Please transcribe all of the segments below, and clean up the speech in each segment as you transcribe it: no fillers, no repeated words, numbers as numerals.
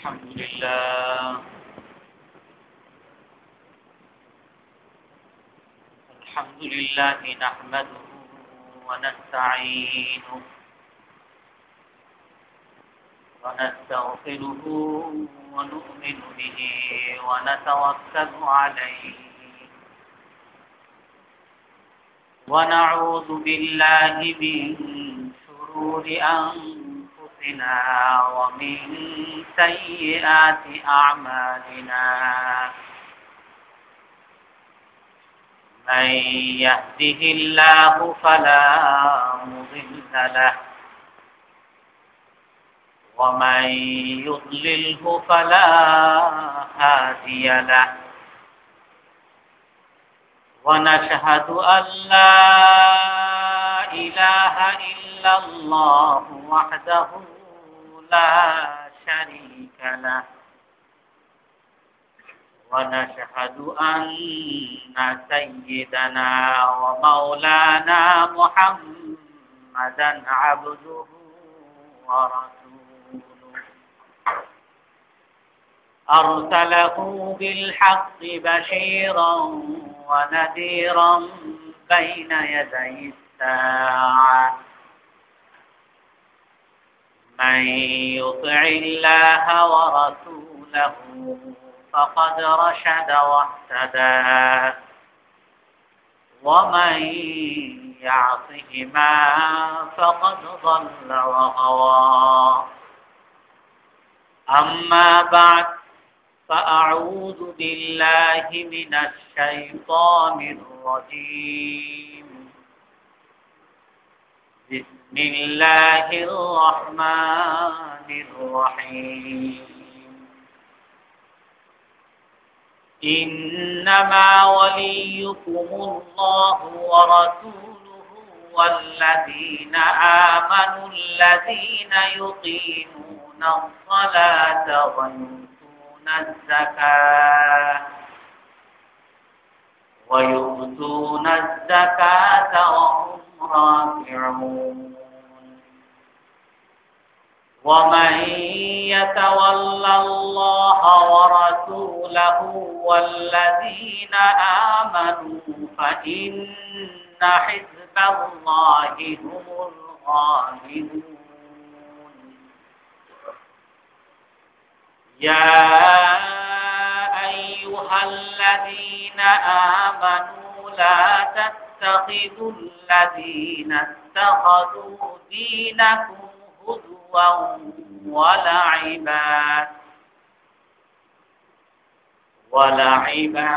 الحمد لله نحمده ونستعينه ونستغفره ونؤمن به ونتوكل عليه ونعوذ بالله من شرور أنفسنا ومن سيئات أعمالنا من يهده الله فلا مضل له ومن يضلله فلا هادي له ونشهد أن لا إله إلا الله وحده لا شريك له ونشهد أن سيدنا ومولانا محمدا عبده ورسوله أرسله بالحق بشيرا ونذيرا بين يدي الساعة من يطع الله ورسوله فقد رشد واهتدى ومن يعصهما فقد ضل وغوى أما بعد فأعوذ بالله من الشيطان الرجيم بسم الله الرحمن الرحيم إنما وليكم الله ورسوله والذين آمنوا الذين يقيمون الصلاة ويؤتون الزكاة وهم راكعون ومن يتول الله ورسوله والذين آمنوا فإن حزب الله هم الغالبون يا أيها الذين آمنوا لا تتخذوا الذين اتخذوا دينكم هزوا ولعبا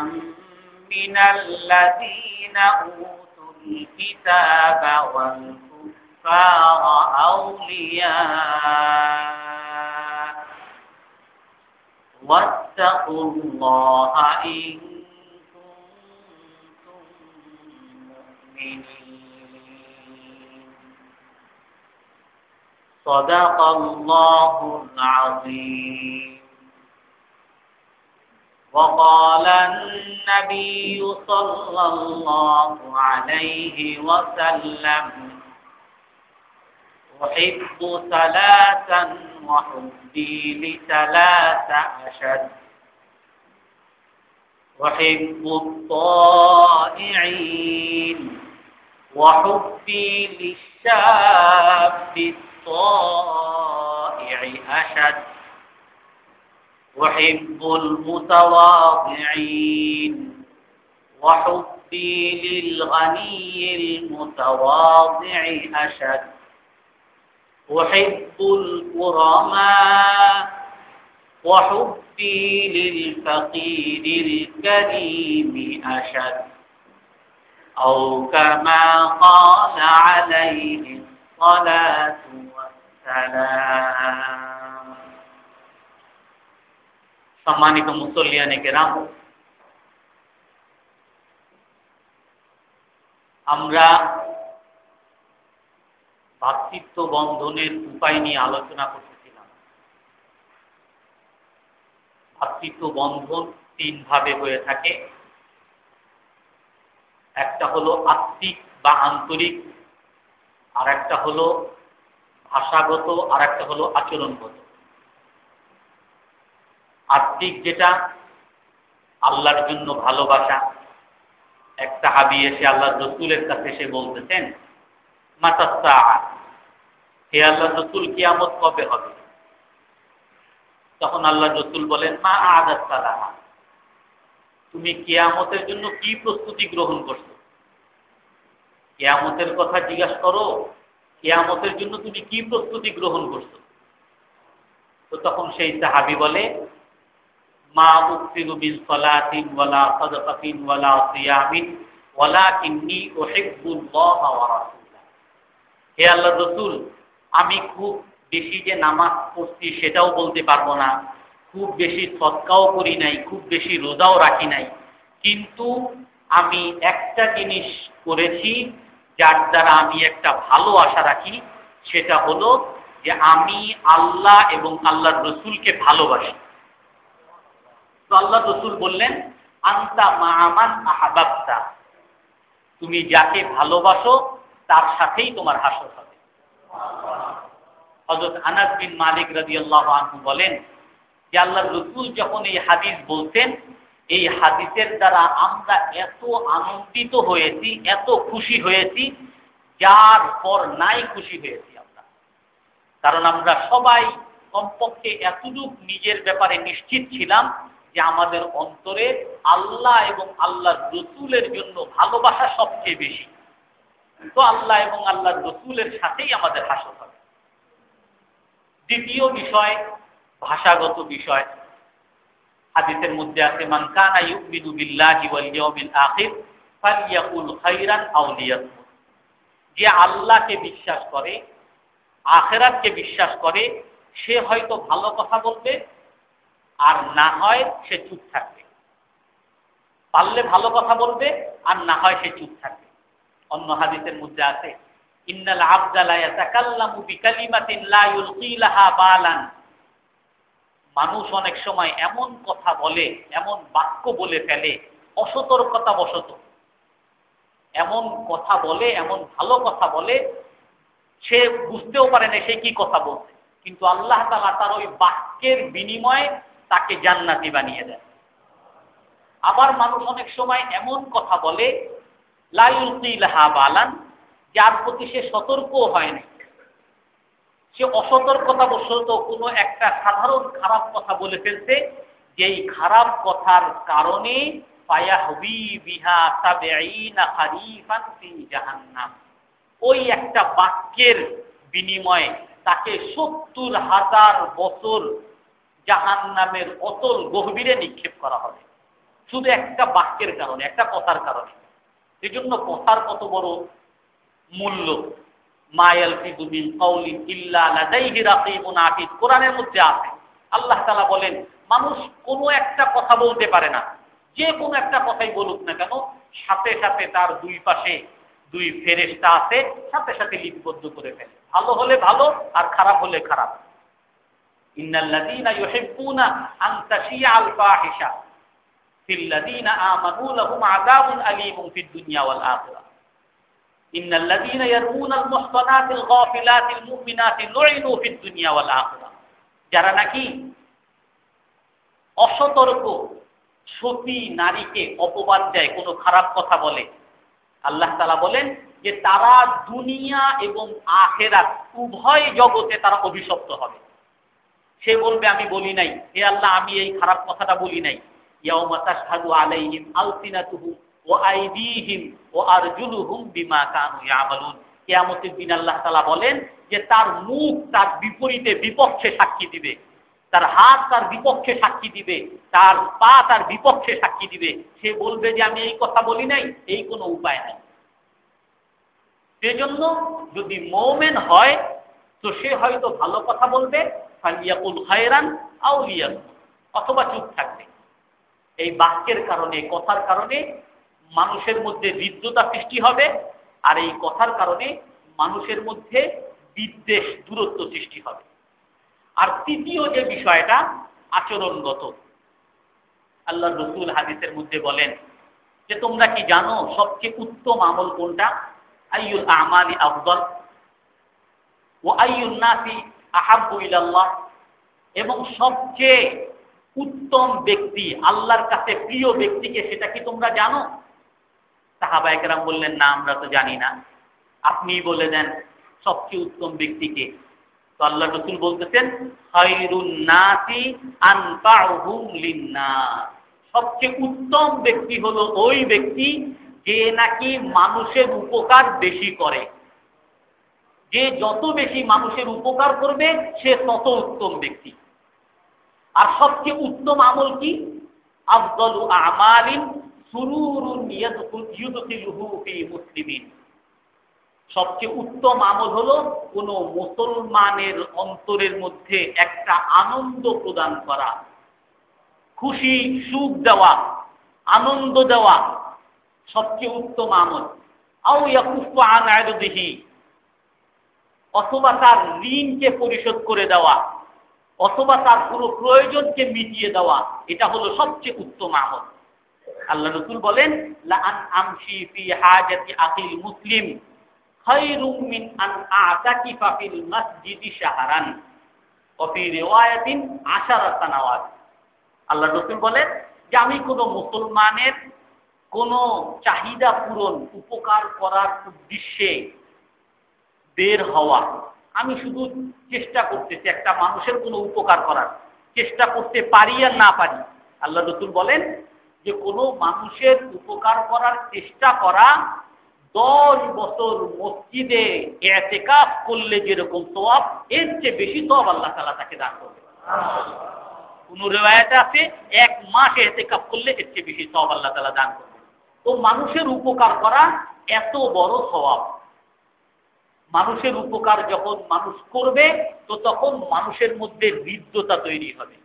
من الذين أوتوا الكتاب والكفار أولياء واتقوا الله إن كنتم مؤمنين صدق الله العظيم وقال النبي صلى الله عليه وسلم أحب ثلاثا وحبي لثلاث أشد أحب الطائعين وحبي للشاب الطائع أشد أحب المتواضعين وحبي للغني المتواضع أشد أحب الكرماء وحبي للفقير الكريم أشد أو كما قال عليه الصلاة والسلام সম্মানিত মুসল্লিয়ানে কেরাম, আমরা ভাতৃত্ব বন্ধনের উপায় নিয়ে আলোচনা করতেছিলাম। ভাতৃত্ব বন্ধন তিন ভাবে হয়ে থাকে। একটা হলো আত্মিক বা আন্তরিক, আর একটা হলো ভাষাগত, আর একটা হলো আচরণগত। আত্মিক যেটা আল্লাহর জন্য ভালোবাসা। এক সাহাবী এসে আল্লাহর রাসূলের কাছে এসে বলতেছেন, মাতাস সাআ, হে আল্লাহর রাসূল, কিয়ামত কবে হবে? তখন আল্লাহর রাসূল বলেন, মা আ'দাত সালাহা, তুমি কিয়ামতের জন্য কি প্রস্তুতি গ্রহণ করছো? কিয়ামতের কথা জিজ্ঞাসা করো, কিয়ামতের জন্য তুমি কি প্রস্তুতি গ্রহণ করছো? তো তখন সেই সাহাবী বলে, মা উকসিরু বিল সালাতিন ওয়ালা সাদাকাতিন ওয়ালা সিয়ামিন ওয়ালাকিন্নী উহিব্বুল্লাহ ওয়া রাসূলা। হে আল্লাহর রাসূল, আমি খুব বেশি যে নামাজ পড়ছি সেটাও বলতে পারবো না, খুব বেশি সদকাও করি নাই, খুব বেশি রোজাও রাখি নাই, কিন্তু আমি একটা জিনিস করেছি যার দ্বারা আমি একটা ভালো আশা রাখি, সেটা হলো যে আমি আল্লাহ এবং আল্লাহর রাসূলকে ভালোবাসি। তো আল্লাহর রাসূল বললেন, আনতা মা'আমান আহাবাবতা, তুমি যাকে ভালোবাসো তার সাথেই তোমার হাসর হবে। হযরত আনাস বিন মালিক রাদিয়াল্লাহু আনহু বলেন যে আল্লাহর রাসূল যখন এই হাদিস বলতেন, এই হাদিসের দ্বারা আমরা এত আনন্দিত হয়েছি, এত খুশি হয়েছি, যার পর নাই খুশি হয়েছি আমরা। কারণ আমরা সবাই কমপক্ষে এতটুকু নিজের ব্যাপারে নিশ্চিত ছিলাম যে আমাদের অন্তরে আল্লাহ এবং আল্লাহর রাসূলের জন্য ভালোবাসা সবচেয়ে বেশি। তো আল্লাহ এবং আল্লাহর রাসূলের সাথেই আমাদের হাসর হবে। দ্বিতীয় বিষয় ভাষাগত বিষয়। হাদিসের মধ্যে আছে, মান কানা ইউমিনু বিল্লাহি ওয়াল ইয়াউমিল আখির ফালইয়াকুল খাইরান আও লিয়াসমুত। যে আল্লাহকে বিশ্বাস করে, আখিরাতকে বিশ্বাস করে, সে হয়তো ভালো কথা বলবে, আর না হয় সে চুপ থাকবে। পারলে ভালো কথা বলবে, আর না হয় সে চুপ থাকবে। অন্য হাদিসের মধ্যে আছে, ইন্নাল আবদা লা ইয়াতাকাল্লামু বিকালিমাতিন লা ইউলকি লাহা বালান। মানুষ অনেক সময় এমন কথা বলে, এমন বাক্য বলে ফেলে অসতর্কতা বশত, এমন কথা বলে, এমন ভালো কথা বলে, সে বুঝতেও পারে না সে কি কথা বলছে, কিন্তু আল্লাহ তাআলা তার ওই বাক্যের বিনিময়ে তাকে জান্নাতি বানিয়ে দেয়। আবার মানুষ অনেক সময় এমন কথা বলে, লা ইউলকি লাহা বালান, যার প্রতি সে সতর্কও হয় না, সে অসতর্কতা বশত কোনো একটা সাধারণ খারাপ কথা বলে ফেলছে, যেই খারাপ কথার কারণে ফায়াহবি বিহা সাবঈনা খারিফান ফি জাহান্নাম, ওই একটা বাক্যের বিনিময়ে তাকে ৭০,০০০ বছর জাহান্নামের অতল গভীরে নিক্ষেপ করা হবে, শুধু একটা বাক্যের কারণে, একটা কথার কারণে। এজন্য কথার কত বড় মূল্য। মা ইয়ালফিযু মিন কাওলিন ইল্লা লাদাইহি রাকীবুন আতীদ, কোরআনের মধ্যে আছে। আল্লাহ তাআলা বলেন, মানুষ কোনো একটা কথা বলতে পারে না, যে কোনো একটা কথাই বলুক না কেন, সাথে সাথে তার দুই পাশে দুই ফেরেশতা আছে, সাথে সাথে লিপিবদ্ধ করে ফেলে, ভালো হলে ভালো আর খারাপ হলে খারাপ। ইন্নাল্লাযীনা ইউহিব্বুনা আন তাশিআল ফাহিশা ফিল্লাযীনা আমানু লাহুম আযাবুন আলীমুন ফিদ দুনিয়া ওয়াল আখিরাহ। ইন্নাল্লাযীনা ইয়ারমুনাল মুহসানাতিল গাফিলাতিল মুমিনাতি লুইনু ফিদ দুনিয়া ওয়াল আখিরাহ। যারা নাকি অসতর্ক সতী নারীকে অপবাদ দেয়, কোনো খারাপ কথা বলে, আল্লাহ তাআলা বলেন যে তারা দুনিয়া এবং আখিরাত উভয় জগতে তারা অভিশপ্ত হবে। সে বলবে আমি বলি নাই, হে আল্লাহ আমি এই খারাপ কথাটা বলি নাই। ইয়াউমা তাশহাদু আলাইহিম আলসিনাতুহুম ওয়া আইদিহিম ওয়া আরজুলুহুম বিমা কানু ইয়ামালুন। কিয়ামতের দিন আল্লাহ তাআলা বলেন যে তার মুখ তার বিপরীতে বিপক্ষে সাক্ষী দিবে, তার হাত তার বিপক্ষে সাক্ষী দিবে, তার পা তার বিপক্ষে সাক্ষী দিবে। সে বলবে যে আমি এই কথা বলি নাই, এই কোনো উপায় নাই। সেজন্য যদি মুমিন হয় তো সে হয়তো ভালো কথা বলবে, ফালিয়াকুল খায়রান আও লিয়াসমুত, অথবা চুপ থাকবে। এই বাক্যের কারণে, কথার কারণে মানুষের মধ্যে হৃদ্যতা সৃষ্টি হবে, আর এই কথার কারণে মানুষের মধ্যে বিদ্বেষ, দূরত্ব সৃষ্টি হবে। আর তৃতীয় যে বিষয়টা আচরণগত, আল্লাহর রাসূল হাদিসের মধ্যে বলেন যে তোমরা কি জানো সবচেয়ে উত্তম আমল কোনটা? আইয়ুল আমালি আফদল ওয়া আইয়ুন নাসি আহাব্বু ইলাল্লাহ, এবং সবচেয়ে উত্তম ব্যক্তি, আল্লাহর কাছে প্রিয় ব্যক্তিকে, সেটা কি তোমরা জানো? সাহাবায়ে কেরাম বললেন, না আমরা তো জানি না, আপনিই বলে দেন সবচেয়ে উত্তম ব্যক্তিকে। তো আল্লাহ রাসূল বলতেছেন, খায়রুন নাসি আনফাউহুম লিন্নাস, সবচেয়ে উত্তম ব্যক্তি হলো ওই ব্যক্তি যে নাকি মানুষের উপকার বেশি করে। যে যত বেশি মানুষের উপকার করবে সে তত উত্তম ব্যক্তি। আর সবচেয়ে উত্তম আমল কি? আফদালু আমালিন সুরুরুন ইউদখিলুহু ফি মুসলিমিন, সবচেয়ে উত্তম আমল হলো কোন মুসলমানের অন্তরের মধ্যে একটা আনন্দ প্রদান করা, খুশি সুখ দেওয়া, আনন্দ দেওয়া, সবচেয়ে উত্তম আমল। আও ইয়াকুফু আন আরদিহি, অথবা তার ঋণকে পরিশোধ করে দেওয়া, অথবা তার পুরো প্রয়োজনকে মিটিয়ে দেওয়া, এটা হলো সবচেয়ে উত্তম আমল। আল্লাহ রাসূল বলেন, লা আন আমশি ফি হাজাতি আখিল মুসলিম খায়রুম মিন আন আ'তাকিফা ফিল মাসজিদি শাহরান ওয়া ফি রিওয়ায়াতিন 10 সানাওয়াত। আল্লাহ রাসূল বলেন যে আমি কোনো মুসলমানের কোনো চাহিদা পূরণ, উপকার করার উদ্দেশ্যে বের হওয়া, আমি শুধু চেষ্টা করতেছি একটা মানুষের কোনো উপকার করার, চেষ্টা করতে পারি আর না পারি, আল্লাহ রাসূল বলেন যে কোনো মানুষের উপকার করার চেষ্টা করা 10 বছর মসজিদে ইতিকাফ করলে যেরকম সওয়াব, এর চেয়ে বেশি সওয়াব আল্লাহ তাআলা তাকে দান করবে। কোন রিওয়ায়াতে আছে 1 মাস ইতিকাফ করলে এর চেয়ে বেশি সওয়াব আল্লাহ তাআলা দান করবে। তো মানুষের উপকার করা এত বড় সওয়াব। মানুষের উপকার যখন মানুষ করবে তো তখন মানুষের মধ্যে হৃদ্যতা তৈরি হবে।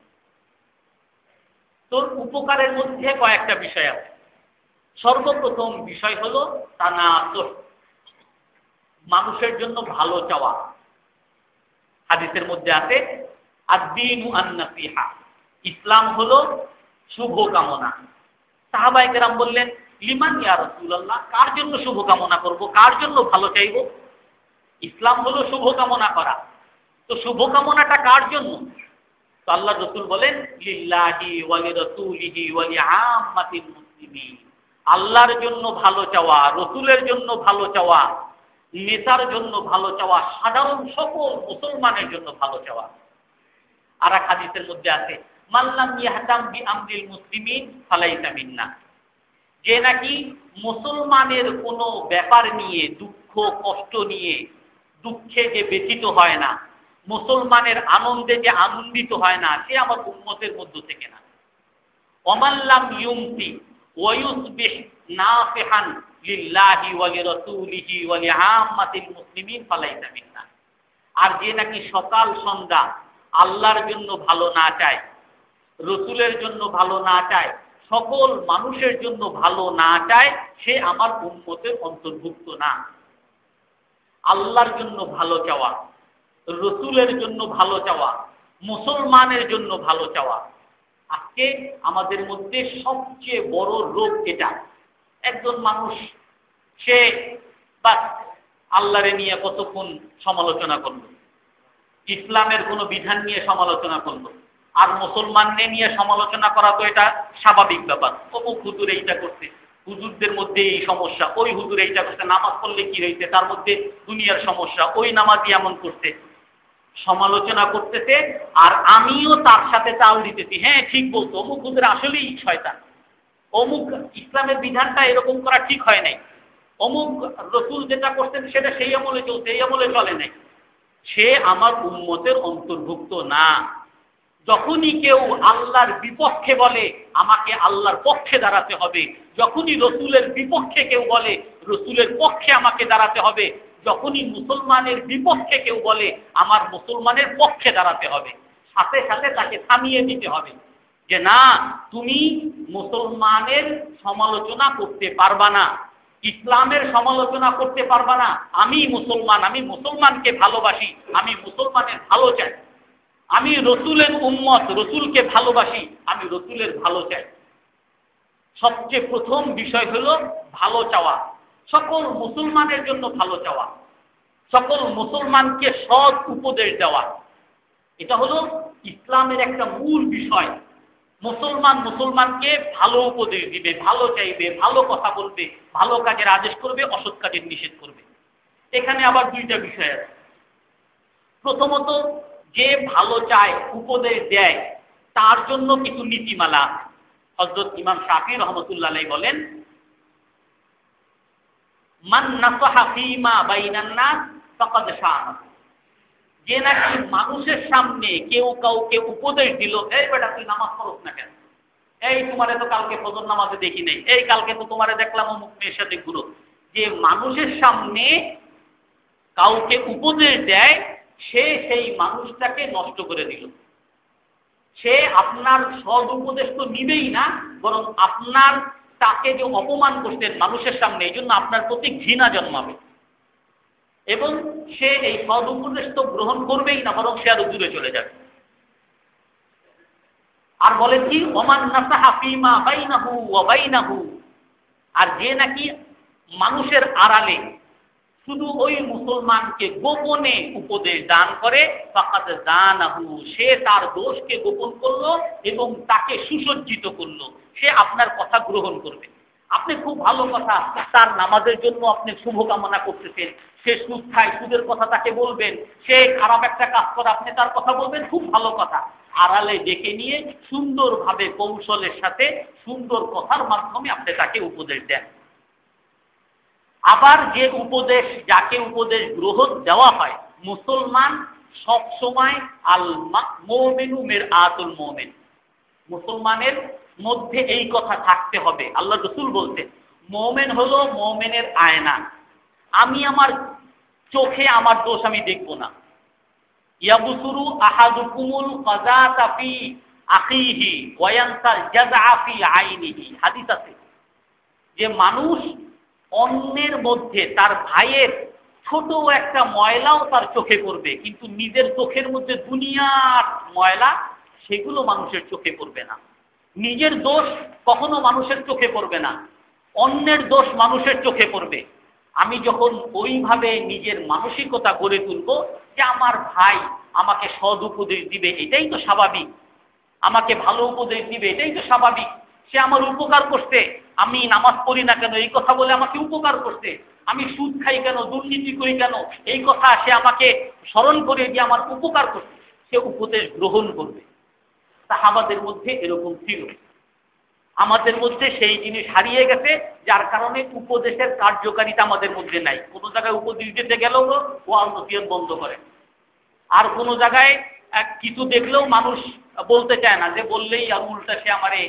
তো উপকারের মধ্যে কয়েকটা বিষয় আছে। সর্বপ্রথম বিষয় হলো তানাসুহ, মানুষের জন্য ভালো চাওয়া। হাদিসের মধ্যে আছে আদ-দীনু আন-নাসিহা, ইসলাম হলো শুভ কামনা। সাহাবায়ে কেরাম বললেন, লিমান ইয়া রাসূলুল্লাহ, কার জন্য শুভ কামনা করব, কার জন্য ভালো চাইব? ইসলাম হলো শুভ কামনা করা, তো শুভ কামনাটা কার জন্য? তো আল্লাহ রাসূল বলেন, লিল্লাহি ওয়া লিরাসূলিহি ওয়া লিআম্মাতিল মুসলিমিন, আল্লাহর জন্য ভালো চাওয়া, রাসূলের জন্য ভালো চাওয়া, নেতার জন্য ভালো চাওয়া, সাধারণ সকল মুসলমানের জন্য ভালো চাওয়া। আর এক হাদিসের মধ্যে আছে, মাল্লাম ইয়াহতাম বিআমরিল মুসলিমিন ফালাইসা মিন্না, যে নাকি মুসলমানের কোনো ব্যাপার নিয়ে, দুঃখ কষ্ট নিয়ে দুঃখে যে ব্যথিত হয় না, মুসলমানের আনন্দে যে আনন্দিত হয় না, সে আমার উম্মতের মধ্য থেকে না। ওয়ামাল্লাম ইউমতি ওয়া ইউসবিহ নাফিহান লিল্লাহি ওয়া লিরাসূলিহি ওয়া লিআম্মাতিল মুসলিমিন ফালাইসা মিন্না, আর যে নাকি সকাল সন্ধ্যা আল্লাহর জন্য ভালো না চায়, রাসূলের জন্য ভালো না চায়, সকল মানুষের জন্য ভালো না চায়, সে আমার উম্মতের অন্তর্ভুক্ত না। আল্লাহর জন্য ভালো চাওয়া, রাসূলের জন্য ভালো চাওয়া, মুসলমানের জন্য ভালো চাওয়া, আজকে আমাদের মধ্যে সবচেয়ে বড় রোগ এটা। একজন মানুষ সে বাস আল্লাহরে নিয়ে কতক্ষণ সমালোচনা করলো, ইসলামের কোনো বিধান নিয়ে সমালোচনা করলো, আর মুসলমানদের নিয়ে সমালোচনা করা তো এটা স্বাভাবিক ব্যাপার। অমুক হুজুর এইটা করছে, হুজুরদের মধ্যে এই সমস্যা, ওই হুজুর এইটা করছে, নামাজ পড়লে কি হয়েছে, তার মধ্যে দুনিয়ার সমস্যা, ওই নামাজি এমন করছে, সমালোচনা করতেছে। আর আমিও তার সাথে তাল দিতেছি, হ্যাঁ ঠিক বলতো, অমুক হুজুর আসলেই শয়তান, অমুক ইসলামের বিধানটা এরকম করা ঠিক হয় নাই, অমুক রাসূল যেটা করছেন সেটা সেই আমলে চলছে, এই আমলে চলে নাই। সে আমার উম্মতের অন্তর্ভুক্ত না। যখনই কেউ আল্লাহর বিপক্ষে বলে, আমাকে আল্লাহর পক্ষে দাঁড়াতে হবে। যখনই রাসূলের বিপক্ষে কেউ বলে, রাসূলের পক্ষে আমাকে দাঁড়াতে হবে। যখনই মুসলমানের বিপক্ষে কেউ বলে, আমার মুসলমানের পক্ষে দাঁড়াতে হবে। সাথে সাথে তাকে থামিয়ে দিতে হবে যে না, তুমি মুসলমানের সমালোচনা করতে পারবা না, ইসলামের সমালোচনা করতে পারবা না। আমি মুসলমান, আমি মুসলমানকে ভালোবাসি, আমি মুসলমানের ভালো চাই, আমি রাসূলের উম্মত, রাসূলকে ভালোবাসি, আমি রাসূলের ভালো চাই। সবচেয়ে প্রথম বিষয় হলো ভালো চাওয়া, সকল মুসলমানের জন্য ভালো চাওয়া, সকল মুসলমানকে সৎ উপদেশ দেওয়া। এটা হলো ইসলামের একটা মূল বিষয়। মুসলমান মুসলমানকে ভালো উপদেশ দিবে, ভালো চাইবে, ভালো কথা বলবে, ভালো কাজের আদেশ করবে, অসৎ কাজের নিষেধ করবে। এখানে আবার দুইটা বিষয় আছে। প্রথমত, যে ভালো চায়, উপদেশ দেয়, তার জন্য কিছু নীতিমালা আছে। হযরত ইমাম শাফিঈ রাহমাতুল্লাহ আলাইহি বলেন, মান নাসাহা ফীমা বাইনান নাস ফাকাদ শাআনা। যে নাকি মানুষের সামনে কেউ কাউকে উপদেশ দিল, এই বেটা তুই নামাজ পড়ছ না কেন, এই তোমারে তো কালকে ফজর নামাজে দেখি নাই, এই কালকে তো তোমারে দেখলাম অমুক মেয়ের সাথে ঘুরো। যে মানুষের সামনে কাউকে উপদেশ দেয়, সে সেই মানুষটাকে নষ্ট করে দিল। সে আপনার সদ উপদেশ তো নিবেই না, বরং আপনার তাকে যে অপমান করতেন মানুষের সামনে, এই জন্য আপনার প্রতি ঘৃণা জন্মাবে এবং সে এই সদ উপদেশ তো গ্রহণ করবেই না, বরং সে আরো দূরে চলে যাবে। আর বলে কি, ওমান নাসাহা ফীমা বাইনাহু ওয়া বাইনাহু, আর যে নাকি মানুষের আড়ালে শুধু ওই মুসলমানকে গোপনে উপদেশ দান করে, ফাকাদ জানাহু, সে তার দোষকে গোপন করলো এবং তাকে সুসজ্জিত করলো। সে আপনার কথা গ্রহণ করবে। আপনি খুব ভালো কথা, তার নামাজের জন্য আপনি শুভকামনা করতেছেন, সে সুদ খায়, সুদের কথা তাকে বলবেন, সে খারাপ একটা কাজ করে আপনি তার কথা বলবেন, খুব ভালো কথা। আড়ালে ডেকে নিয়ে সুন্দরভাবে কৌশলের সাথে সুন্দর কথার মাধ্যমে আপনি তাকে উপদেশ দেন। আবার যে উপদেশ, যাকে উপদেশ গ্রহণ দেওয়া হয়, মুসলমান সব সময় আল মুমিনু মিরআতুল মুমিন, মুসলমানের মধ্যে এই কথা থাকতে হবে। আল্লাহ রাসূল বলতেন, মুমিন হলো মুমিনের আয়না। আমি আমার চোখে আমার দোষ আমি দেখব না। ইয়াবসুরু আহাদুকুমুল কাযাতা ফি আখিহি ওয়া ইয়ানসাল জাযআ ফি আইনিহি। হাদিস আছে যে মানুষ অন্যের মধ্যে তার ভাইয়ের ছোট একটা ময়লাও তার চোখে পড়বে, কিন্তু নিজের চোখের মধ্যে দুনিয়ার ময়লা, সেগুলো মানুষের চোখে পড়বে না। নিজের দোষ কখনো মানুষের চোখে পড়বে না, অন্যের দোষ মানুষের চোখে পড়বে। আমি যখন ওইভাবে নিজের মানসিকতা গড়ে তুলব যে আমার ভাই আমাকে সৎ উপদেশ দিবে, এটাই তো স্বাভাবিক, আমাকে ভালো উপদেশ দিবে, এটাই তো স্বাভাবিক, সে আমার উপকার করছে, আমি নামাজ পড়ি না কেন এই কথা বলে আমাকে উপকার করছে, আমি সুদ খাই কেন, দুর্নীতি করি কেন এই কথা সে আমাকে স্মরণ করে দিয়ে আমার উপকার করছে, সে উপদেশ গ্রহণ করবে। সাহাবাদের মধ্যে এরকম ছিল। আমাদের মধ্যে সেই জিনিস হারিয়ে গেছে, যার কারণে উপদেশের কার্যকারিতা আমাদের মধ্যে নাই। কোনো জায়গায় উপদেশ দিতে গেলেও ওয়াজ নসিহত বন্ধ করে, আর কোনো জায়গায় কিছু দেখলেও মানুষ বলতে চায় না, যে বললেই আর উল্টা সে আমারে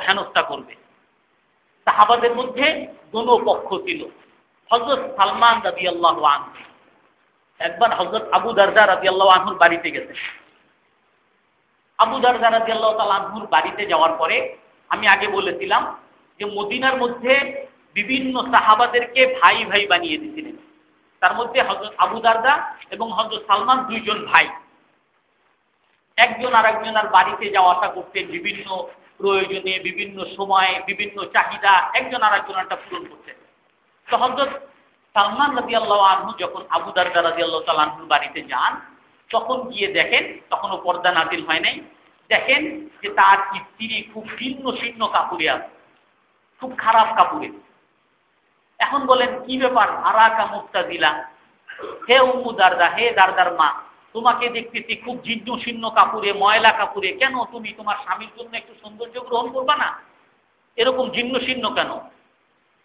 হেনস্থা করবে। সাহাবাদের মধ্যে দোনো পক্ষ ছিল। হযরত সালমান রাদিয়াল্লাহু আনহু একবার হযরত আবু দারদা রাদিয়াল্লাহু আনহুর বাড়িতে গেছে। আবু দারদা রাদিয়াল্লাহু তাআলা আনহুর বাড়িতে যাওয়ার পরে, আমি আগে বলেছিলাম যে মদিনার মধ্যে বিভিন্ন সাহাবাদেরকে ভাই ভাই বানিয়ে দিয়েছিলেন। তার মধ্যে হযরত আবু দারদা এবং হযরত সালমান দুইজন ভাই, একজন আরেকজনের বাড়িতে যাওয়া আসা করতেন, বিভিন্ন প্রয়োজনে, বিভিন্ন সময়ে, বিভিন্ন চাহিদা একজন আরেকজনটা পূরণ করতেন। তো হযরত সালমান রাদিয়াল্লাহু আনহু যখন আবু দারদা রাদিয়াল্লাহু তাআলা আনহুর বাড়িতে যান, তখন গিয়ে দেখেন, তখনও পর্দা নাযিল হয় নাই, দেখেন যে তার স্ত্রী খুব শীর্ণ শীর্ণ কাপড়ে আছে, খুব খারাপ কাপড়ে। এখন বলেন কি ব্যাপার, আরাকা মুস্তাজিলা, হে উম্মু দারদা, হে দারদার মা, তোমাকে দেখতেছি খুব জীর্ণ শীর্ণ কাপড়ে, ময়লা কাপড়ে, কেন তুমি তোমার স্বামীর জন্য একটু সৌন্দর্য গ্রহণ করবা না? এরকম জীর্ণ শীর্ণ কেন?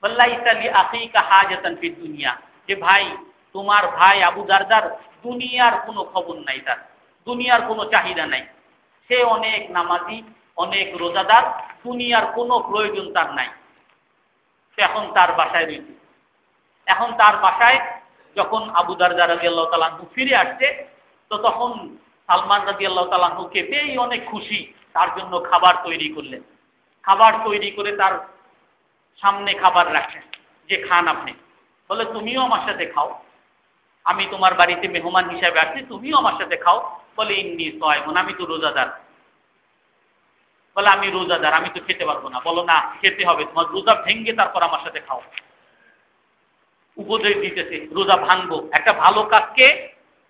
ওয়াল্লাইসা লি আখিকা হাজাতান ফিদ দুনিয়া, যে ভাই, তোমার ভাই আবু দারদার দুনিয়ার কোনো খবর নাই, তার দুনিয়ার কোনো চাহিদা নাই, সে অনেক নামাজি, অনেক রোজাদার, দুনিয়ার কোনো প্রয়োজন তার নাই, সে এখন তার বাসায় রয়েছে। এখন তার বাসায় যখন আবু দারদা রাদিয়াল্লাহু তাআলা আনহু ফিরে আসছে, তো তখন সালমান রাদিয়াল্লাহু তাআলা আনহুকে পেয়ে অনেক খুশি, তার জন্য খাবার তৈরি করলেন। খাবার তৈরি করে তার সামনে খাবার রাখছেন, যে খান আপনি। বলে তুমিও আমার সাথে খাও, আমি তোমার বাড়িতে মেহমান হিসাবে আসছি, তুমিও আমার সাথে খাও। বলে ইন্নী সায়মুন, আমি তো রোজাদার। বলে আমি রোজাদার, আমি তো খেতে পারবো না। বলো না, খেতে হবে, তোমার রোজা ভেঙ্গে তারপর আমার সাথে খাও। উপদেশ দিতেছে রোজা ভাঙবো, একটা ভালো কাজকে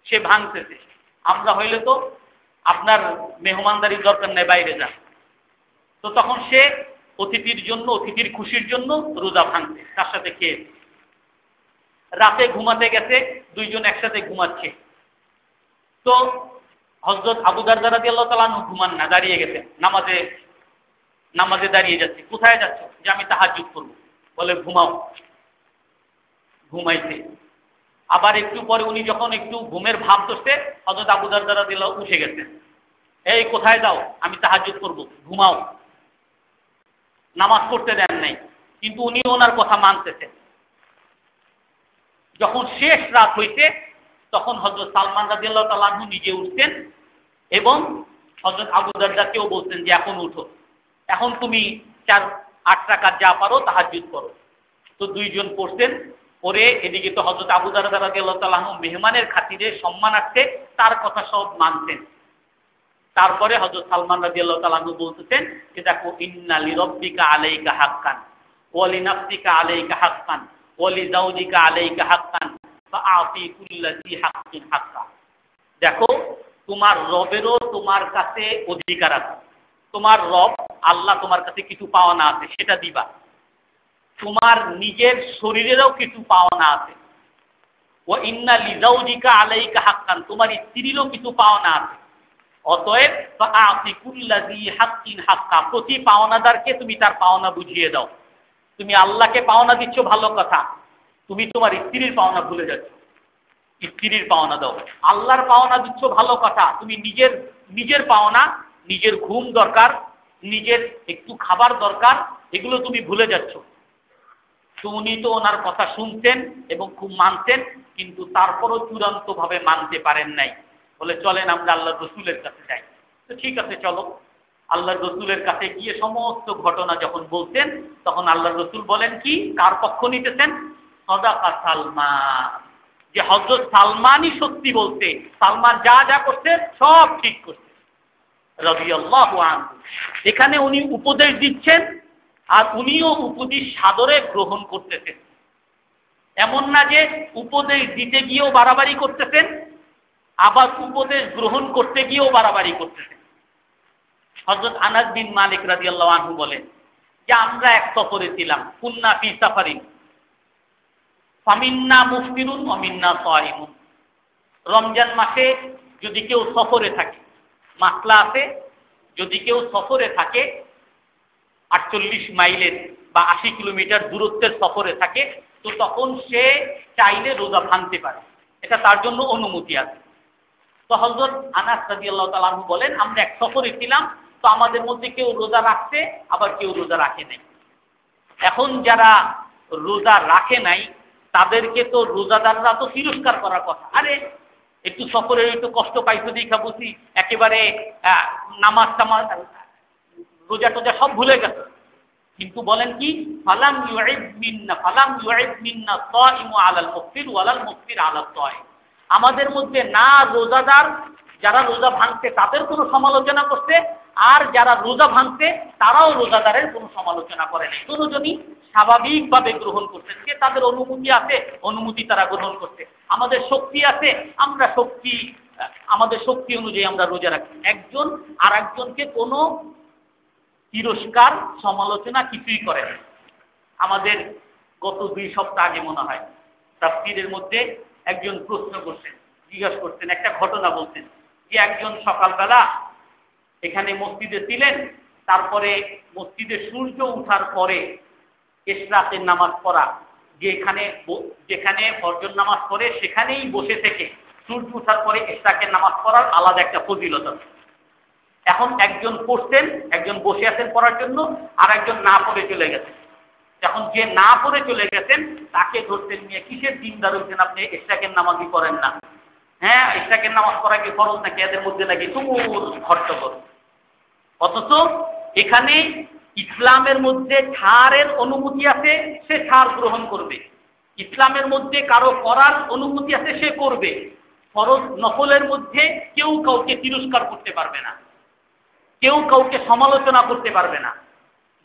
সে ভাঙতেছে। আমরা হইলে তো আপনার মেহমানদারির দরকার নেই, বাইরে যান, তো তখন সে অতিথির জন্য, অতিথির খুশির জন্য রোজা ভাঙছে, তার সাথে খেয়ে। রাতে ঘুমাতে গেছে, দুইজন একসাথে ঘুমাচ্ছে। তো হযরত আবু দারদা রাদিয়াল্লাহু তাআলা আনহু ঘুমান না, দাঁড়িয়ে গেছেন, নামাজে দাঁড়িয়ে যাচ্ছে। কোথায় যাচ্ছে? যে আমি তাহাজ্জুদ করব। বলে ঘুমাও। ঘুমাইছে। আবার একটু পরে উনি যখন একটু ঘুমের ভাব ধরছে, হযরত আবু দারদা রাদিয়াল্লাহু উঠে গেছেন। এই কোথায় যাও? আমি তাহাজ্জুদ করব, ঘুমাও। নামাজ পড়তে দেন নাই, কিন্তু উনি ওনার কথা মানতেছেন। যখন শেষ রাত হইতে, তখন হযরত সালমান রাদিয়াল্লাহু তাআলা আনহু নিজে উঠতেন এবং হযরত আবু দারদাকেও বলতেন যে এখন উঠো, এখন তুমি 4-8 রাকাত যা পারো তাহাজ্জুদ করো। তো দুইজন পড়তেন, পরে এদিকে তো হযরত আবু দারদা রাদিয়াল্লাহু তাআলা আনহু মেহমানের খাতিরে সম্মানার্থে তার কথা সব মানতেন। তারপরে হযরত সালমান রাদিয়াল্লাহু তাআলা আনহু বলতেছেন যে দেখো, ইন্না লিরাব্বিকা আলাইকা হাক্কান ওয়া লিনাফসিকা আলাইকা হাক্কান ওয়া লিজাওজিকা আলাইকা হাক্কান ফাআতি কুল্লা যী হাক্কিন হাক্কা। দেখো, তোমার রবেরও তোমার কাছে অধিকার আছে। তোমার রব আল্লাহ তোমার কাছে কিছু পাওনা আছে, সেটা দিবা। তোমার নিজের শরীরেরও কিছু পাওনা আছে। ওয়া ইন্না লিজাওজিকা আলাইকা হাক্কান, তোমার স্ত্রীরও কিছু পাওনা আছে। অতএব ফাআতি কুল্লা যী হাক্কিন হাক্কা, প্রতি পাওনাদারকে তুমি তার পাওনা বুঝিয়ে দাও। তুমি আল্লাহকে পাওনা দিচ্ছ ভালো কথা, তুমি তোমার স্ত্রীর পাওনা ভুলে যাচ্ছ। স্ত্রীর পাওনা দাও। আল্লাহর পাওনা দিচ্ছ ভালো কথা, তুমি নিজের পাওনা, নিজের ঘুম দরকার, নিজের একটু খাবার দরকার, এগুলো তুমি ভুলে যাচ্ছ। তো উনি তো ওনার কথা শুনতেন এবং খুব মানতেন, কিন্তু তারপরও চূড়ান্তভাবে মানতে পারেন নাই। বলে চলেন আমরা আল্লাহর রসুলের কাছে যাই। তো ঠিক আছে, চলো। আল্লাহর রসুলের কাছে গিয়ে সমস্ত ঘটনা যখন বলতেন, তখন আল্লাহর রসুল বলেন কি, কার পক্ষ নিতেছেন? সাদাকা সালমান, যে হযরত সালমানই সত্যি বলতে, সালমান যা যা করছে সব ঠিক করছে রাদিয়াল্লাহু আনহু। এখানে উনি উপদেশ দিচ্ছেন আর উনিও উপদেশ সাদরে গ্রহণ করতেছেন। এমন না যে উপদেশ দিতে গিয়েও বাড়াবাড়ি করতেছেন, আবার উপদেশ গ্রহণ করতে গিয়েও বাড়াবাড়ি করতেছেন। হযরত আনাস বিন মালিক রাদিয়াল্লাহু আনহু বলেন যে আমরা এক সফরে ছিলাম, কুন্না ফি সাফারিন ফামিন্না মুফতিরুন ওয়া মিন্না সাইমুন। রমজান মাসে যদি কেউ সফরে থাকে, মাসলা আছে, যদি কেউ সফরে থাকে 48 মাইলের বা 80 কিলোমিটার দূরত্বের সফরে থাকে, তো তখন সে চাইলে রোজা ভাঙতে পারে, এটা তার জন্য অনুমতি আছে। তো হযরত আনাস রাদিয়াল্লাহু তাআলা আনহু বলেন আমরা এক সফরে ছিলাম, তো আমাদের মধ্যে কেউ রোজা রাখছে, আবার কেউ রোজা রাখে নাই। এখন যারা রোজা রাখে নাই তাদেরকে তো রোজাদাররা তো তিরস্কার করার কথা। আরে একটু সফরে একটু কষ্ট পাইছো দেখা বুঝি একেবারে নামাজ টামাজ রোজা টোজা সব ভুলে গেছে। কিন্তু বলেন কি, ফালাম ইউইব মিন্না সাইমু আলাল মুফতির ওয়ালাল মুফতির আলাস সাইম। আমাদের মধ্যে না রোজাদার যারা রোজা ভাঙছে তাদের কোনো সমালোচনা করছে, আর যারা রোজা ভাঙছে তারাও রোজাদারের কোনো সমালোচনা করে নাই। দুজনই স্বাভাবিকভাবে গ্রহণ করতেছে, তাদের অনুমতি আছে, অনুমতি তারা গ্রহণ করছে। আমাদের শক্তি আছে, আমাদের শক্তি অনুযায়ী আমরা রোজা রাখি। একজন আর একজনকে কোনো তিরস্কার সমালোচনা কিছুই করে না। আমাদের গত 2 সপ্তাহ আগে মনে হয় তাফসীরের মধ্যে একজন প্রশ্ন করছেন, জিজ্ঞাসা করছেন, একটা ঘটনা বলছেন যে একজন সকালবেলা এখানে মসজিদে ছিলেন, তারপরে মসজিদে সূর্য ওঠার পরে ইশরাকের নামাজ পড়া, যেখানে ফজর নামাজ পড়ে সেখানেই বসে থেকে সূর্য ওঠার পরে ইশরাকের নামাজ পড়ার আলাদা একটা ফজিলত আছে। এখন একজন পড়ছেন, একজন বসে আছেন পড়ার জন্য, আর একজন না পড়ে চলে গেছেন। এখন যে না পড়ে চলে গেছেন তাকে ধরতেন, নিয়ে কিসের দিনদার হচ্ছেন আপনি, ইশরাকের নামাজই পড়েন না? হ্যাঁ, ইশরাকের নামাজ পড়া কি ফরজ নাকি? এদের মধ্যে নাকি তুমুল হট্টগোল। অথচ এখানে ইসলামের মধ্যে ছাড়ের অনুমতি আছে, সে ছাড় গ্রহণ করবে। ইসলামের মধ্যে কারো করার অনুমতি আছে, সে করবে। ফরজ নফলের মধ্যে কেউ কাউকে তিরস্কার করতে পারবে না, কেউ কাউকে সমালোচনা করতে পারবে না।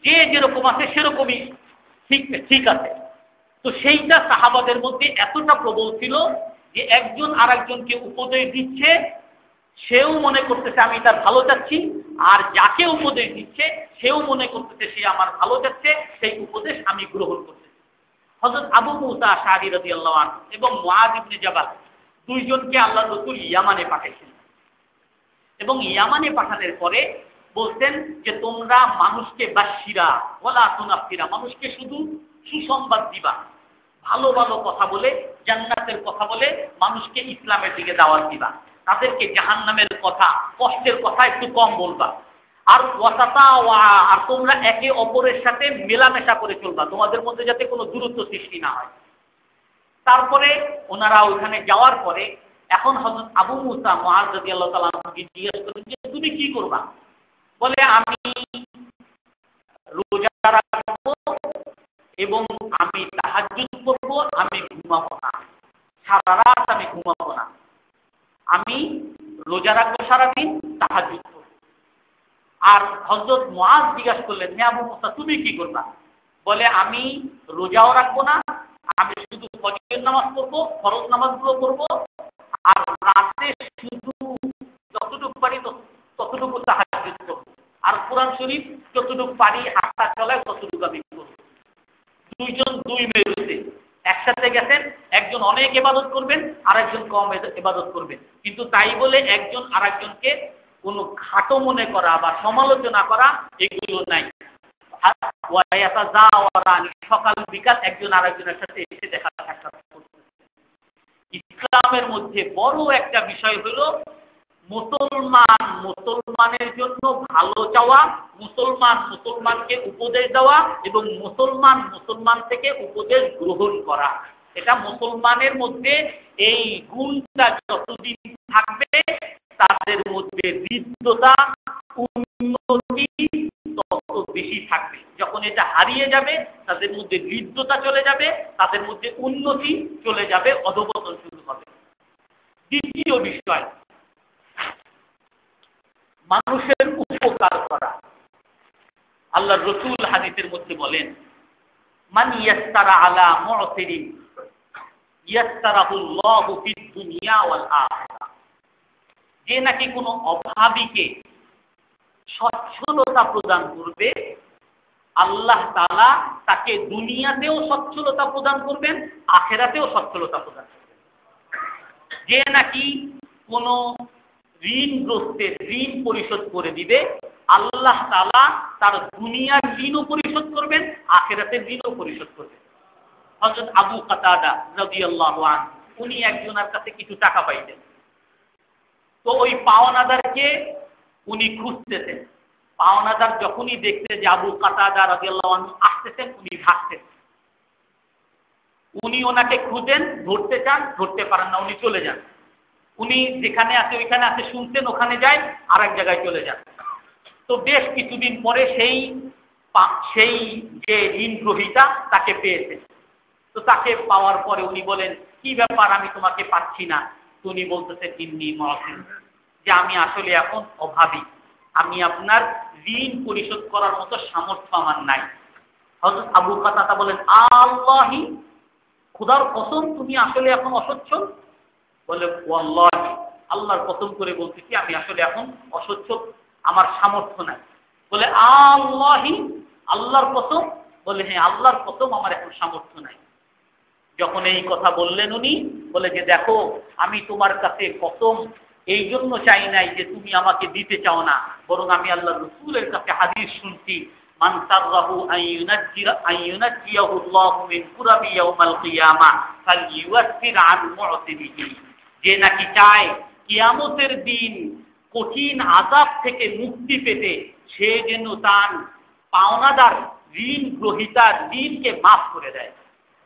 যে যেরকম আছে সেরকমই ঠিক আছে। তো সেইটা সাহাবাদের মধ্যে এতটা প্রবল ছিল যে একজন আর একজনকে উপদেশ দিচ্ছে, সেও মনে করতেছে আমি তার ভালো চাচ্ছি, আর যাকে উপদেশ দিচ্ছে সেও মনে করতেছে সে আমার ভালো যাচ্ছে, সেই উপদেশ আমি গ্রহণ করতেছি। হযরত আবু মুসা আশআরী রাদিয়াল্লাহু আনহু এবং মুআয ইবনে জাবাল দুইজনকে আল্লাহ রাসূল ইয়ামানে পাঠাইছেন, এবং ইয়ামানে পাঠানোর পরে বলতেন যে তোমরা মানুষকে বাশশিরা ওয়ালা তুনাফিরা, মানুষকে শুধু সুসংবাদ দিবা, ভালো ভালো কথা বলে, জান্নাতের কথা বলে মানুষকে ইসলামের দিকে দাওয়াত দিবা, তাদেরকে জাহান্নামের কথা, কষ্টের কথা একটু কম বলবা। আর আর তোমরা একে অপরের সাথে মেলামেশা করে চলবা, তোমাদের মধ্যে যাতে কোনো দূরত্ব সৃষ্টি না হয়। তারপরে ওনারা ওইখানে যাওয়ার পরে এখন হযরত আবু মুসা মুআয রাদিয়াল্লাহু তাআলা আনহুকে জিজ্ঞেস করেন যে তুমি কি করবা? বলে আমি রোজা রাখবো এবং আমি তাহাজ্জুদ করবো, আমি ঘুমাবো না, সারা রাত আমি ঘুমাবো না, আমি রোজা রাখবো সারাদিন, তাহাজ্জুদ করবো। আর হযরত মুআয জিজ্ঞাসা করলেন, হে আবু মুসা তুমি কি করবা? বলে আমি রোজাও রাখবো না, আমি শুধু ফজরের নামাজ পড়বো, ফরজ নামাজগুলো পড়বো, আর রাতে শুধু যতটুকু পারি ততটুকু তাহাজ্জুদ করবো, আর কোরআন শরীফ যতটুকু পারি হাঁটা চলায় ততটুকু আমি করবো। দুইজন দুই মেরুতে একসাথে গেছেন, একজন অনেক ইবাদত করবেন আর একজন কম ইবাদত করবেন, কিন্তু তাই বলে একজন আর একজনকে কোনো খাটো মনে করা বা সমালোচনা করা এগুলো নাই। সকাল বিকাল একজন আর একজনের সাথে এসে দেখা সাক্ষাৎ করতে। ইসলামের মধ্যে বড় একটা বিষয় হলো মুসলমানের জন্য ভালো চাওয়া, মুসলমানকে উপদেশ দেওয়া এবং মুসলমান থেকে উপদেশ গ্রহণ করা। এটা মুসলমানের মধ্যে এই গুণটা যতদিন থাকবে তাদের মধ্যে হৃদ্যতা, উন্নতি তত বেশি থাকবে। যখন এটা হারিয়ে যাবে তাদের মধ্যে হৃদ্যতা চলে যাবে, তাদের মধ্যে উন্নতি চলে যাবে, অধঃপতন শুরু হবে। দ্বিতীয় বিষয়, মানুষের উপকার করা। আল্লাহর রাসূল হাদিসের মধ্যে বলেন, মান ইয়াসসারা আলা মু'সিরিন ইয়াসসারাহুল্লাহু ফিদ দুনিয়া ওয়াল আখিরাহ। যে নাকি কোনো অভাবীকে সচ্ছলতা প্রদান করবে, আল্লাহ তাআলা তাকে দুনিয়াতেও সচ্ছলতা প্রদান করবেন, আখিরাতেও সচ্ছলতা প্রদান করবেন। যে নাকি কোনো ঋণগ্রস্তের ঋণ পরিশোধ করে দিবে, আল্লাহ তাআলা তার দুনিয়ার ঋণও পরিশোধ করবেন, আখিরাতের ঋণও পরিশোধ করবেন। হযরত আবু কাতাদা রাদিয়াল্লাহু আনহু উনি একজনের কাছে কিছু টাকা পাইতেন, তো ওই পাওনাদারকে উনি খুঁজতেছেন। পাওনাদার যখনই দেখতে যে আবু কাতাদা রাদিয়াল্লাহু আনহু আসতেছেন, উনি ভাগতেন। উনি ওনাকে খুঁজেন, ধরতে চান, ধরতে পারেন না, উনি চলে যান। উনি যেখানে আছে ওইখানে আছে শুনতেন, ওখানে যায়, আর এক জায়গায় চলে যান। তো বেশ কিছুদিন পরে সেই যে ঋণ গ্রহীতা তাকে পেয়েছেন। তো তাকে পাওয়ার পরে উনি বলেন, কি ব্যাপার আমি তোমাকে পাচ্ছি না? তো উনি বলতেছেন ইন্নী মুআসির, যে আমি আসলে এখন অভাবী, আমি আপনার ঋণ পরিশোধ করার মতো সামর্থ্য আমার নাই। হযরত আবু কাতাদা বলেন, আল্লাহি, খোদার কসম তুমি আসলে এখন অসচ্ছল? বলে, ওয়াল্লাহি, আল্লাহর কসম করে বলতেছি আমি আসলে এখন অসচ্ছল, আমার সামর্থ্য নাই। বলে, আল্লাহি, আল্লাহর কসম? বলে, হ্যাঁ আল্লাহর কসম, আমার এখন সামর্থ্য নাই। যখন এই কথা বললেন উনি, বলে যে দেখো, আমি তোমার কাছে কসম এই জন্য চাই নাই যে তুমি আমাকে দিতে চাও না, বরং আমি আল্লাহর রাসূলের কাছে হাদিস শুনছি, মান সাররাহু আইয়ুনাজ্জিয়াহু আল্লাহু মিন কুরাবি ইয়াউমাল কিয়ামাহ ফালইউয়াসসির আন মু'সিরিহি। যে নাকি চায় কিয়ামতের দিন কঠিন আযাব থেকে মুক্তি পেতে, সে যেন তার পাওনাদার ঋণ গ্রহীতার ঋণকে মাফ করে দেয়,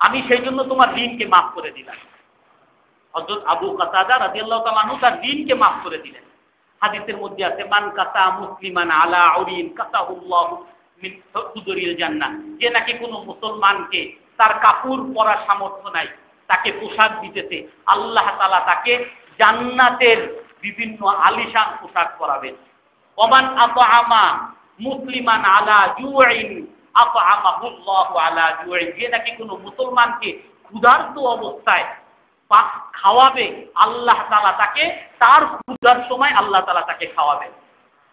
আমি সেই জন্য তোমার ঋণকে মাফ করে দিলাম। হযরত আবু কাতাদা রাদিয়াল্লাহু তাআলা আনহু তার ঋণকে মাফ করে দিলেন। হাদিসের মধ্যে আছে, মান কাসা মুসলিমান আলা উরিন কাসাহুল্লাহু মিন হুদুরিল জান্নাহ। যে নাকি কোনো মুসলমানকে তার কাপড় পরার সামর্থ্য নাই, তাকে পোশাক দিতেছে, আল্লাহ তাআলা তাকে জান্নাতের বিভিন্ন আলিশান পোশাক পরাবেন। ওমান আতআমা মুসলিমান আলা জুইন আতআমাহুল্লাহু আলা জুইন। যে নাকি কোনো মুসলমানকে ক্ষুধার্ত অবস্থায় খাওয়াবে, আল্লাহ তাআলা তাকে তার ক্ষুধার সময় আল্লাহ তাআলা তাকে খাওয়াবেন।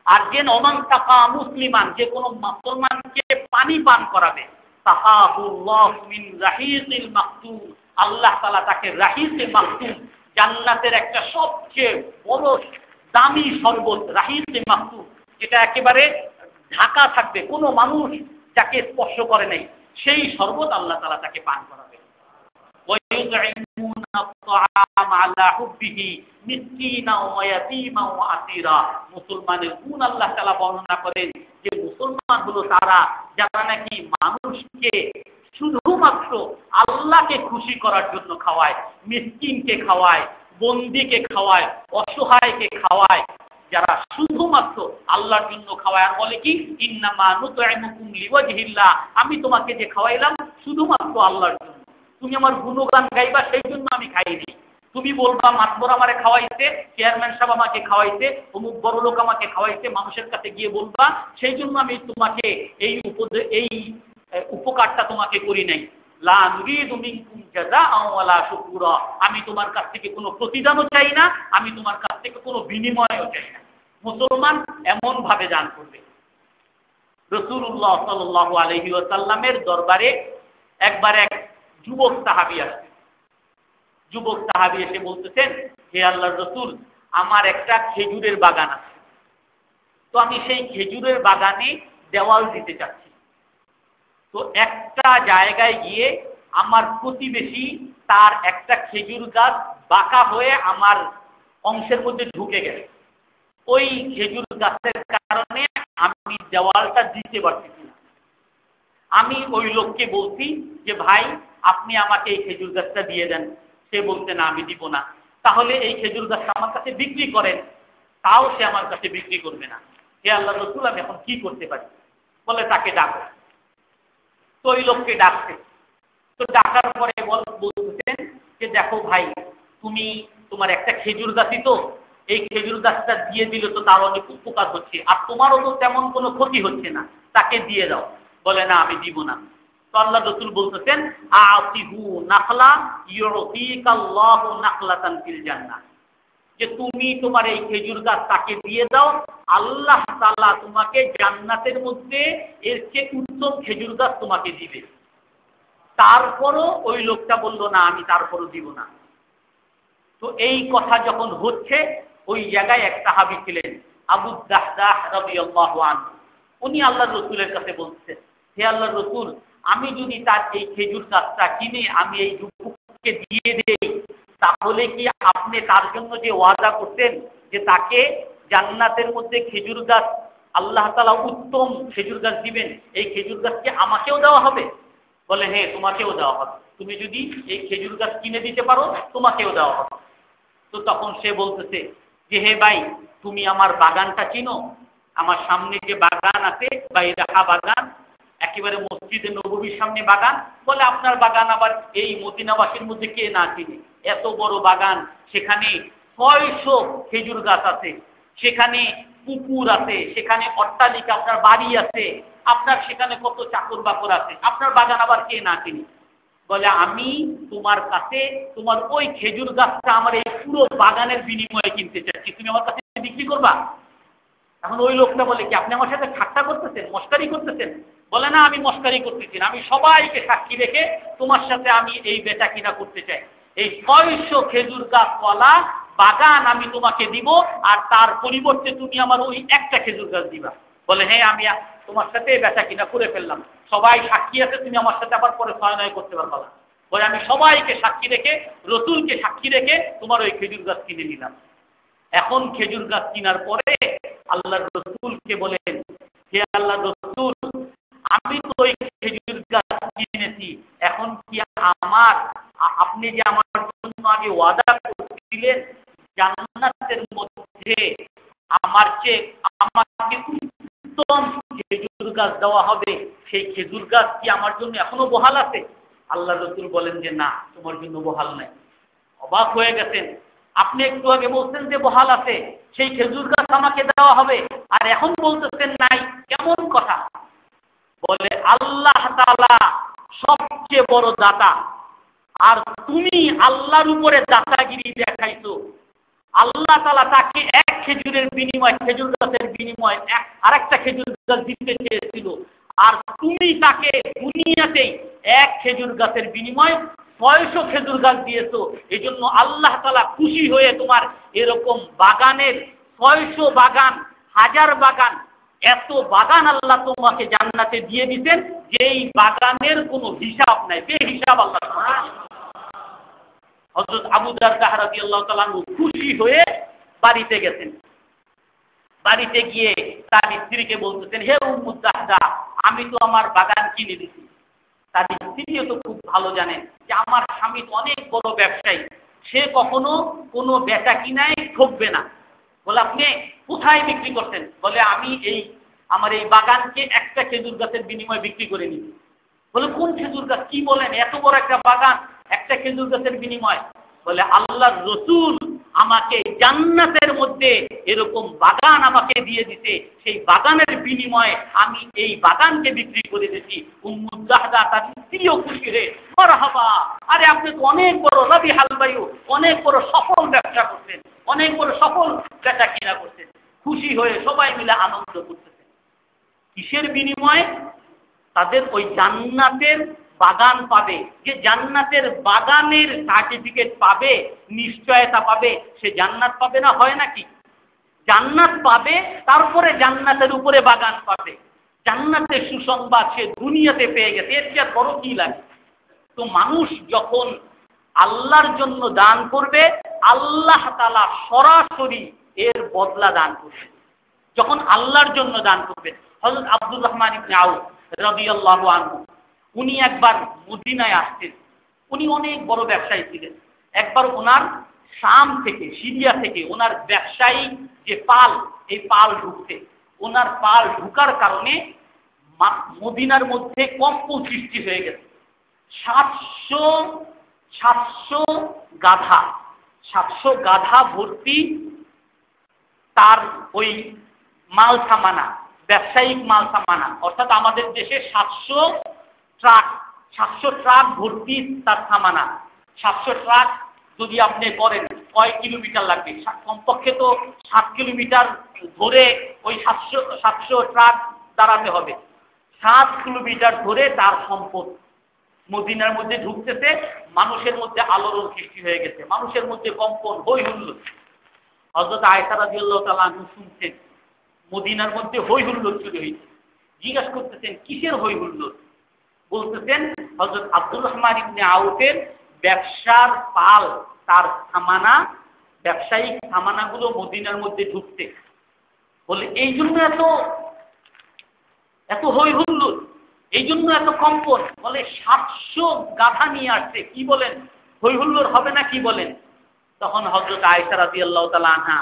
আর যে ওমান তাকা মুসলিমান, যে কোনো মুসলমানকে পানি পান করাবে, তাকাহুল্লাহু মিন রাহিকিল মাকতুম, আল্লাহ তাআলা তাকে রাহিকে মাকতুম, জান্নাতের একটা সবচেয়ে বড় দামি শরবত, রাহিকে মাকতুম, যেটা একেবারে ঢাকা থাকবে, কোনো মানুষ যাকে স্পর্শ করে নাই, সেই শরবত আল্লাহ তাআলা তাকে পান করাবে। وَيُطْعِمُونَ الطَّعَامَ عَلَى حُبِّهِ مِسْكِينًا وَيَتِيمًا وَأَسِيرًا। মুসলমানের গুণ আল্লাহ তাআলা বর্ণনা করেন যে মুসলমান হলো তারা যারা নাকি মানুষকে শুধুমাত্র আল্লাহকে খুশি করার জন্য খাওয়ায়, মিসকিনকে খাওয়ায়, বন্দীকে খাওয়ায়, অসহায়কে খাওয়ায়, যারা শুধুমাত্র আল্লাহর জন্য খাওয়ায়। আর বলে কি, ইন্নামা নুতইমুকুম লিওয়াজহিল্লাহ, আমি তোমাকে যে খাওয়াইলাম শুধুমাত্র আল্লাহর জন্য, তুমি আমার গুণগান গাইবা সেই জন্য আমি খাইনি। তুমি বলবা মাতবর আমারে খাওয়াইছে, চেয়ারম্যান সাহেব আমাকে খাওয়াইছে, অমুক বড় লোক আমাকে খাওয়াইছে, মানুষের কাছে গিয়ে বলবা সেই জন্য আমি তোমাকে এই উপকারটা তোমাকে করি নাই। লা নুরিদু মিনকুম জাযাআন ওয়ালা শুকুরা, আমি তোমার কাছ থেকে কোনো প্রতিদানও চাই না, আমি তোমার কাছ থেকে কোনো বিনিময়ও চাই না। মুসলমান এমন ভাবে দান করবে। রাসূলুল্লাহ সাল্লাল্লাহু আলাইহি ওয়াসাল্লামের দরবারে একবার এক যুবক সাহাবী আসছে। যুবক সাহাবী এসে বলতেছেন, হে আল্লাহর রাসূল, আমার একটা খেজুরের বাগান আছে, তো আমি সেই খেজুরের বাগানে দেওয়াল দিতে চাচ্ছি। তো একটা জায়গায় গিয়ে আমার প্রতিবেশী তার একটা খেজুর গাছ বাঁকা হয়ে আমার অংশের মধ্যে ঢুকে গেছে। ওই খেজুর গাছের কারণে আমি দেওয়ালটা দিতে পারতেছি না। আমি ওই লোককে বলছি যে ভাই আপনি আমাকে এই খেজুর গাছটা দিয়ে দেন। সে বলতে না আমি দিব না। তাহলে এই খেজুর গাছটা আমার কাছে বিক্রি করেন। তাও সে আমার কাছে বিক্রি করবে না। হে আল্লাহর রাসূল, আমি এখন কি করতে পারি? বলে তাকে ডাকো। তো ওই লোককে ডাকছে। তো ডাকার পরে বলতেছেন যে দেখো ভাই, তুমি তোমার একটা খেজুর গাছই তো, এই খেজুর গাছটা দিয়ে দিলে তো তার অনেক উপকার হচ্ছে, আর তোমারও তো তেমন কোনো ক্ষতি হচ্ছে না, তাকে দিয়ে দাও। বলে না আমি দিব না। তো আল্লাহ রাসূল বলতেছেন, আতিহু নাখলা ইউতিকাল্লাহু নাখলাতান ফিল জান্নাহ, যে তুমি তোমার এই খেজুর গাছ তাকে দিয়ে দাও, আল্লাহ তাআলা তোমাকে জান্নাতের মধ্যে এর চেয়ে উত্তম খেজুর গাছ তোমাকে দিবে। তারপরও ওই লোকটা বলল না আমি তারপরও দিব না। তো এই কথা যখন হচ্ছে, ওই জায়গায় এক সাহাবী ছিলেন আবু দাহদাহ রাদিয়াল্লাহু আনহু, উনি আল্লাহর রাসূলের কাছে বলতেছেন, হে আল্লাহর রাসূল, আমি যদি তার এই খেজুর গাছটা কিনে আমি এই যুবককে দিয়ে দেই, তাহলে কি আপনি তার জন্য যে ওয়াদা করতেন যে তাকে জান্নাতের মধ্যে খেজুর গাছ আল্লাহ তাআলা উত্তম খেজুর গাছ দিবেন, এই খেজুর গাছকে আমাকেও দেওয়া হবে? বলে হ্যাঁ তোমাকেও দেওয়া হবে, তুমি যদি এই খেজুর গাছ কিনে দিতে পারো তোমাকেও দেওয়া হবে। তো তখন সে বলতেছে যে হে ভাই, তুমি আমার বাগানটা চিনো? আমার সামনে যে বাগান আছে বাইরাহা বাগান, একেবারে মসজিদে নববীর সামনে বাগান। বলে আপনার বাগান আবার এই মদিনাবাসীর মধ্যে কে না চিনে? এত বড় বাগান, সেখানে 600 খেজুর গাছ আছে, সেখানে পুকুর আছে, সেখানে অট্টালিকা, আপনার বাড়ি আছে, আপনার সেখানে কত চাকর বাকর আছে, আপনার বাগান আবার কে না চিনি? বলে আমি তোমার কাছে তোমার ওই খেজুর গাছটা আমার এই পুরো বাগানের বিনিময়ে কিনতে চাচ্ছি, তুমি আমার কাছে বিক্রি করবা? এখন ওই লোকটা বলে কি আপনি আমার সাথে ঠাট্টা করতেছেন, মস্কারি করতেছেন? বলে না আমি মস্কারি করতেছি না, আমি সবাইকে সাক্ষী রেখে তোমার সাথে আমি এই বেচা কিনা করতে চাই। এই 600 খেজুর গাছওয়ালা বাগান আমি তোমাকে দিব, আর তার পরিবর্তে তুমি আমার ওই একটা খেজুর গাছ দিবা। বলে হ্যাঁ আমি তোমার সাথে বেচা কিনা করে ফেললাম, সবাই সাক্ষী আছে, তুমি আমার সাথে আবার পরে ছয় নয় করতে পারবা না। বলে আমি সবাইকে সাক্ষী রেখে, রসুলকে সাক্ষী রেখে তোমার ওই খেজুর গাছ কিনে নিলাম। এখন খেজুর গাছ কেনার পরে আল্লাহর রসুলকে বলেন, হে আল্লাহর রসুল, আমি তো ওই খেজুর গাছ কিনেছি, এখন কি আপনি যে আমার জন্য আগে ওয়াদা করেছিলেন জান্নাতের মধ্যে আমাকে উত্তম খেজুর গাছ দেওয়া হবে, সেই খেজুর গাছ কি আমার জন্য এখনো বহাল আছে? আল্লাহ রাসূল বলেন যে না, তোমার জন্য বহাল নাই। অবাক হয়ে গেছেন, আপনি একটু আগে বলছেন যে বহাল আছে, সেই খেজুর গাছ আমাকে দেওয়া হবে, আর এখন বলতেছেন নাই, কেমন কথা? বলে আল্লাহ তাআলা সবচেয়ে বড় দাতা, আর তুমি আল্লাহর উপরে দাতাগিরি দেখাইছো। আল্লাহ তাআলা তাকে এক খেজুরের বিনিময়, খেজুর গাছের বিনিময় আরেকটা খেজুর গাছ দিতে চেয়েছিল, আর তুমি তাকে দুনিয়াতেই এক খেজুর গাছের বিনিময় 600 খেজুর গাছ দিয়েছো। এই জন্য আল্লাহ তাআলা খুশি হয়ে তোমার এরকম বাগানের 600 বাগান, 1000 বাগান, এত বাগান আল্লাহ তোমাকে জান্নাতে দিয়ে দিতেন, যেই বাগানের কোনো হিসাব নাই, বেহিসাব আল্লাহ। হযরত আবু দারদা রাদিয়াল্লাহু তাআলা খুশি হয়ে বাড়িতে গেছেন। বাড়িতে গিয়ে তার স্ত্রীকে বলতেছেন, হে উম্মু দারদা, আমি তো আমার বাগান কিনে দিছি। তার স্ত্রীও তো খুব ভালো জানেন যে আমার স্বামী তো অনেক বড় ব্যবসায়ী, সে কখনো কোনো বেচা কিনায় ঠকবে না। বলে আপনি কোথায় বিক্রি করছেন? বলে আমি আমার এই বাগানকে একটা খেজুর গাছের বিনিময়ে বিক্রি করে নিই। বলে কোন খেজুর গাছ? কি বলেন, এত বড় একটা বাগান একটা খেজুর গাছের বিনিময়? বলে আল্লাহর রাসূল আমাকে জান্নাতের মধ্যে এরকম বাগান আমাকে দিয়ে দিতে, সেই বাগানের বিনিময়ে আমি এই বাগানকে বিক্রি করে দিয়েছি। উম্মু দাহদা তার স্ত্রীও খুশি হয়ে মারহাবা, আরে আপনি তো অনেক বড় রবি হালবায়ু, অনেক বড় সফল ব্যবসা করছেন, অনেক বড় সফল বেচা কিনা করছেন। খুশি হয়ে সবাই মিলে আনন্দ করতেছেন। কিসের বিনিময়ে? তাদের ওই জান্নাতের বাগান পাবে, যে জান্নাতের বাগানের সার্টিফিকেট পাবে, নিশ্চয়তা পাবে, সে জান্নাত পাবে না? হয় নাকি? জান্নাত পাবে, তারপরে জান্নাতের উপরে বাগান পাবে। জান্নাতের সুসংবাদ সে দুনিয়াতে পেয়ে গেছে, এর চেয়ে বড় কি লাগে? তো মানুষ যখন আল্লাহর জন্য দান করবে, আল্লাহ তাআলা সরাসরি এর বদলা দান করবে। যখন আল্লাহর জন্য দান করবে, হযরত আব্দুর রহমান ইবনে আউফ রাদিয়াল্লাহু আনহু, উনি একবার মদিনায় আসতেন। উনি অনেক বড় ব্যবসায়ী ছিলেন। একবার ওনার শাম থেকে, সিরিয়া থেকে ওনার ব্যবসায়ী যে পাল, এই পাল ঢুকতে, ওনার পাল ঢুকার কারণে মদিনার মধ্যে কম্পন সৃষ্টি হয়ে গেছে। 700 গাধা, 700 গাধা ভর্তি তার ওই মাল সামানা, ব্যবসায়িক মাল সামানা, অর্থাৎ আমাদের দেশে 700 ট্রাক ভর্তি তার সামানা। 700 ট্রাক যদি আপনি করেন, কয় কিলোমিটার লাগবে? কমপক্ষে তো 7 কিলোমিটার ধরে ওই 700 ট্রাক দাঁড়াতে হবে। 7 কিলোমিটার ধরে তার সম্পদ মদিনার মধ্যে ঢুকতেছে। মানুষের মধ্যে আলোড়ন সৃষ্টি হয়ে গেছে, মানুষের মধ্যে কম্পন, হই হুল্লোড়। হযরত আয়েশা রাদিয়াল্লাহু তাআলা আনহা শুনছেন মদিনার মধ্যে হই হুল্লোড় শুরু হয়েছে। জিজ্ঞাসা করতেছেন কিসের হই হুল্লোড়? বলতেছেন হযরত আব্দুর রহমান ইবনে আউফের ব্যবসার পাল, তার সামানা, ব্যবসায়িক সামানাগুলো মদিনার মধ্যে ঢুকতে। বলে এই জন্য এত হই হুল্লোড়, এই জন্য এত কম্পন। বলে 700 গাধা নিয়ে আসছে, কি বলেন, হই হুল্লোড় হবে না? কি বলেন? তখন হযরত আয়েশা রাদিয়াল্লাহু তাআলা আনহা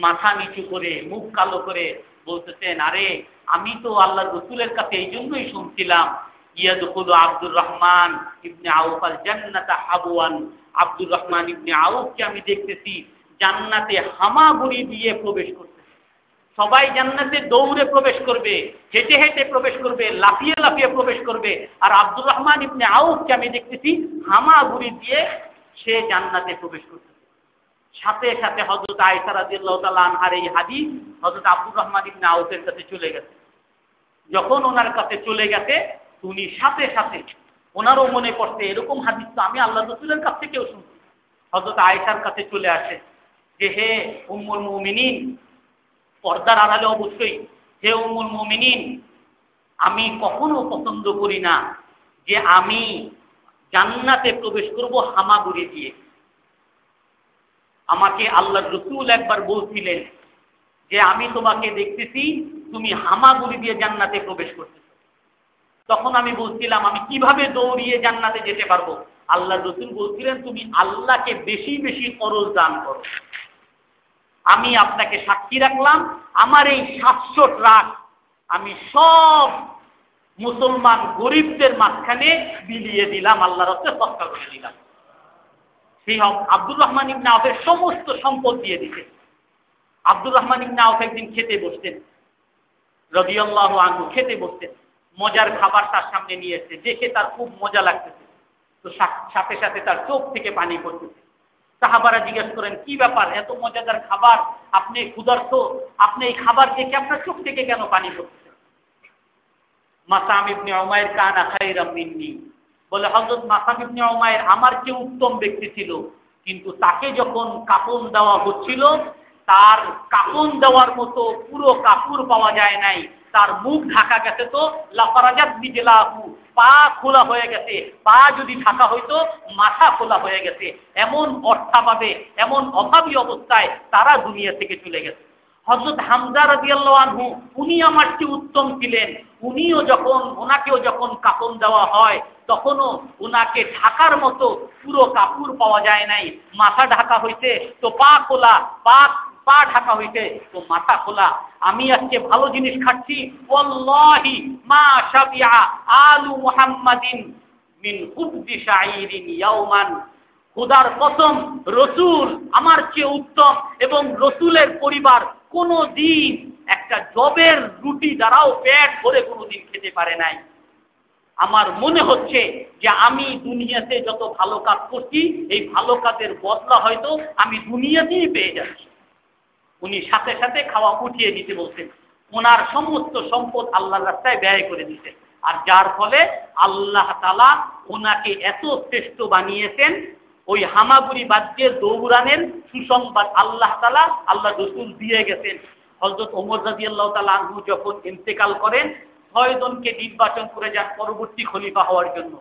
মাথা নিচু করে, মুখ কালো করে বলতেছেন, আরে আমি তো আল্লাহর রাসূলের কাছে এই জন্যই শুনছিলাম, ইয়াদখুলু আব্দুর রহমান ইবনে আউফ আল জান্নাতা হাবওয়ান, আব্দুর রহমান ইবনে আউফকে আমি দেখতেছি জান্নাতে হামাগুড়ি দিয়ে প্রবেশ করতেছে। সবাই জান্নাতে দৌড়ে প্রবেশ করবে, হেঁটে হেঁটে প্রবেশ করবে, লাফিয়ে লাফিয়ে প্রবেশ করবে, আর আব্দুর রহমান ইবনে আউফকে আমি দেখতেছি হামাগুড়ি দিয়ে সে জান্নাতে প্রবেশ করতেছে। সাথে সাথে হযরত আয়েশা রাদিয়াল্লাহু তাআলা আনহার এই হাদিস হযরত আব্দুর রহমান ইবনে আউফের কাছে চলে গেছে। যখন ওনার কাছে চলে গেছে, উনি সাথে সাথে, ওনারও মনে পড়ছে এরকম হাদিস তো আমি আল্লাহর রাসূলের কাছ থেকেও শুনছি। হযরত আয়েশার কাছে চলে আসে যে, হে উম্মুল মুমিনিন, পর্দার আড়ালে অবশ্যই, হে উম্মুল মুমিনিন, আমি কখনো পছন্দ করি না যে আমি জান্নাতে প্রবেশ করব হামাগুড়ি দিয়ে। আমাকে আল্লাহর রাসূল একবার বলছিলেন যে আমি তোমাকে দেখতেছি তুমি হামাগুড়ি দিয়ে জান্নাতে প্রবেশ করতেছ। তখন আমি বলছিলাম আমি কিভাবে দৌড়িয়ে জান্নাতে যেতে পারবো? আল্লাহর রাসূল বলছিলেন তুমি আল্লাহকে বেশি বেশি খরচ দান করো। আমি আপনাকে সাক্ষী রাখলাম, আমার এই 700 ট্রাক আমি সব মুসলমান গরিবদের মাঝখানে বিলিয়ে দিলাম, আল্লাহর রাস্তায় সদকা করে দিলাম। সেই আব্দুর রহমান ইবনে আউফের সমস্ত সম্পদ দিয়ে দিতে। আব্দুর রহমান ইবনে আউফ একদিন খেতে বসতেন, রাদিয়াল্লাহু আনহু খেতে বসতেন, মজার খাবার তার সামনে নিয়ে এসেছে, দেখে তার খুব মজা লাগতেছে। তো সাথে সাথে তার চোখ থেকে পানি পড়তেছে। সাহাবারা জিজ্ঞেস করেন, কি ব্যাপার, এত মজাদার খাবার, আপনি ক্ষুধার্ত, আপনি এই খাবার দেখে আপনার চোখ থেকে কেন পানি পড়ছে? মাসাম ইবনে উমাইর কানা খায়রাম মিন্নি, বলে হযরত মাসাম ইবনে উমাইর আমার চেয়ে উত্তম ব্যক্তি ছিল, কিন্তু তাকে যখন কাফন দেওয়া হচ্ছিল তার কাফন দেওয়ার মতো পুরো কাপড় পাওয়া যায় নাই, তার মুখ ঢাকা গেছে, তো লাফারাজাত বিজলাহু, পা খোলা হয়ে গেছে, পা যদি ঢাকা হইতো মাথা খোলা হয়ে গেছে, এমন অর্থাভাবে এমন অভাবী অবস্থায় তারা দুনিয়া থেকে চলে গেছে। হযরত হামজা রাদিয়াল্লাহু আনহু উনি আমার চেয়ে উত্তম ছিলেন, ওনাকেও যখন কাফন দেওয়া হয় তখনও ওনাকে ঢাকার মতো পুরো কাপড় পাওয়া যায় নাই, মাথা ঢাকা হইতে তো পা খোলা, পা ঢাকা হইতে তো মাথা খোলা। আমি আজকে ভালো জিনিস খাচ্ছি, ওয়াল্লাহি মা শাবিআ আলু মুহাম্মাদিন মিন খুবজি শাঈরিন ইয়াওমান, খোদার কসম রসুল আমার চেয়ে উত্তম এবং রসুলের পরিবার কোনো দিন একটা জবের রুটি দ্বারাও পেট ভরে কোনোদিন খেতে পারে নাই। আমার মনে হচ্ছে যে আমি দুনিয়াতে যত ভালো কাজ করছি এই ভালো কাজের বদলা হয়তো আমি দুনিয়াতেই পেয়ে যাচ্ছি। উনি সাথে সাথে খাওয়া উঠিয়ে দিতে বলছেন, ওনার সমস্ত সম্পদ আল্লাহর রাস্তায় ব্যয় করে দিতেন, আর যার ফলে আল্লাহ তাআলা ওনাকে এত শ্রেষ্ঠ বানিয়েছেন। ওই হামাগুড়ি বাদ্যে দৌড়ানের সুসংবাদ আল্লাহ তাআলা আল্লাহ রাসূল দিয়ে গেছেন। হযরত ওমর রাদিয়াল্লাহু তাআলা আনহু যখন ইন্তেকাল করেন 6 জনকে নির্বাচন করে যান পরবর্তী খলিফা হওয়ার জন্য।